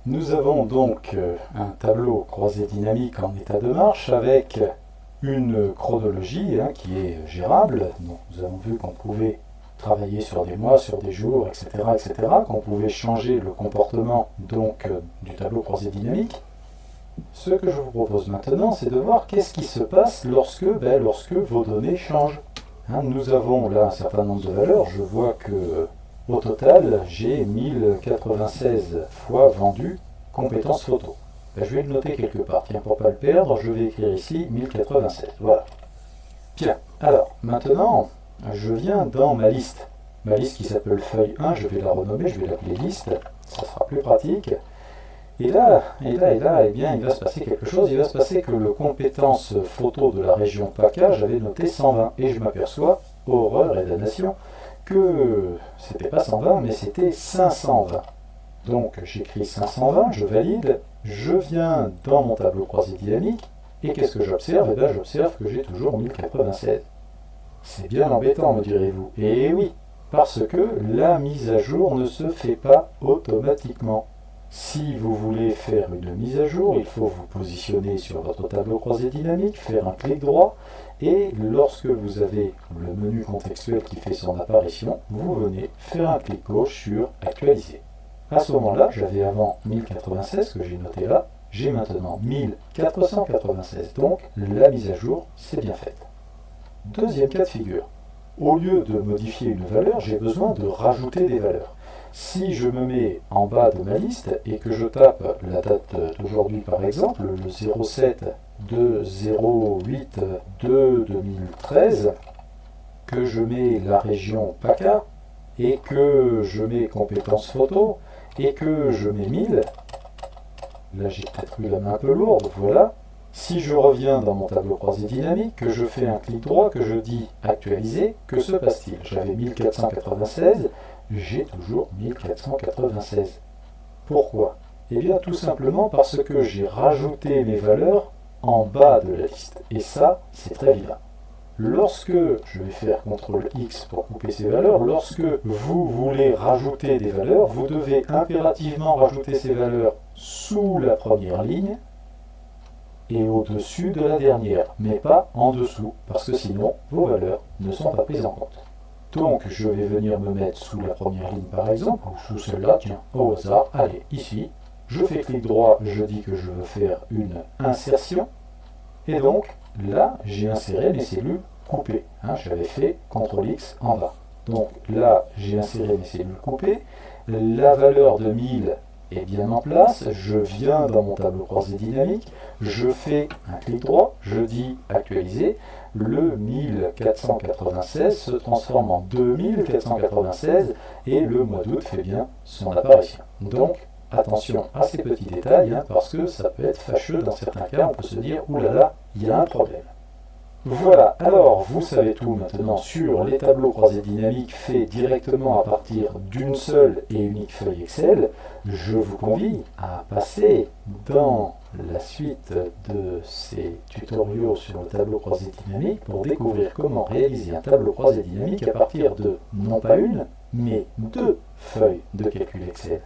Nous avons donc un tableau croisé dynamique en état de marche avec une chronologie qui est gérable. Donc, nous avons vu qu'on pouvait travailler sur des mois, sur des jours, etc., qu'on pouvait changer le comportement du tableau croisé dynamique. Ce que je vous propose maintenant, c'est de voir qu'est-ce qui se passe lorsque vos données changent. Nous avons là un certain nombre de valeurs. Je vois que au total, j'ai 1096 fois vendu compétences photo. Je vais le noter quelque part. Tiens, pour ne pas le perdre, je vais écrire ici 1096. Voilà. Bien. Alors, maintenant, je viens dans ma liste. Ma liste qui s'appelle feuille 1, je vais la renommer, je vais l'appeler liste. Ça sera plus pratique. Et là, eh bien, il va se passer quelque chose. Il va se passer que le compétence photo de la région PACA, j'avais noté 120. Et je m'aperçois, horreur et damnation, que c'était pas 120, mais c'était 520. Donc j'écris 520, je valide, je viens dans mon tableau croisé dynamique, et qu'est-ce que j'observe? Eh bien, j'observe que j'ai toujours 1096. C'est bien embêtant, me direz-vous. Et oui, parce que la mise à jour ne se fait pas automatiquement. Si vous voulez faire une mise à jour, il faut vous positionner sur votre tableau croisé dynamique, faire un clic droit, et lorsque vous avez le menu contextuel qui fait son apparition, vous venez faire un clic gauche sur Actualiser. À ce moment-là, j'avais avant 1096 que j'ai noté là, j'ai maintenant 1496, donc la mise à jour, c'est bien faite. Deuxième cas de figure, au lieu de modifier une valeur, j'ai besoin de rajouter des valeurs. Si je me mets en bas de ma liste et que je tape la date d'aujourd'hui par exemple, le 07 de 08 de 2013, que je mets la région PACA et que je mets compétences photo et que je mets 1000, là j'ai peut-être eu la main un peu lourde, voilà. Si je reviens dans mon tableau croisé dynamique, que je fais un clic droit, que je dis actualiser, que se passe-t-il? J'avais 1496, j'ai toujours 1496. Pourquoi? Eh bien tout simplement parce que j'ai rajouté mes valeurs en bas de la liste. Et ça, c'est très vilain. Lorsque, je vais faire CTRL X pour couper ces valeurs, lorsque vous voulez rajouter des valeurs, vous devez impérativement rajouter ces valeurs sous la première ligne et au-dessus de la dernière, mais pas en dessous, parce que sinon, vos valeurs ne sont pas prises en compte. Donc, je vais venir me mettre sous la première ligne par exemple, ou sous celle-là, tiens, au hasard, allez, ici, je fais clic droit, je dis que je veux faire une insertion, et donc, là, j'ai inséré mes cellules coupées. J'avais fait CTRL X en bas. Donc là, j'ai inséré mes cellules coupées, la valeur de 1000 est bien en place, je viens dans mon tableau croisé dynamique, je fais un clic droit, je dis actualiser, le 1496 se transforme en 2496 et le mois d'août fait bien son apparition. Donc attention à ces petits détails parce que ça peut être fâcheux dans certains cas, on peut se dire oulala, il y a un problème. Voilà, alors vous savez tout maintenant sur les tableaux croisés dynamiques faits directement à partir d'une seule et unique feuille Excel. Je vous convie à passer dans la suite de ces tutoriaux sur le tableau croisé dynamique pour découvrir comment réaliser un tableau croisé dynamique à partir de non pas une, mais deux feuilles de calcul Excel.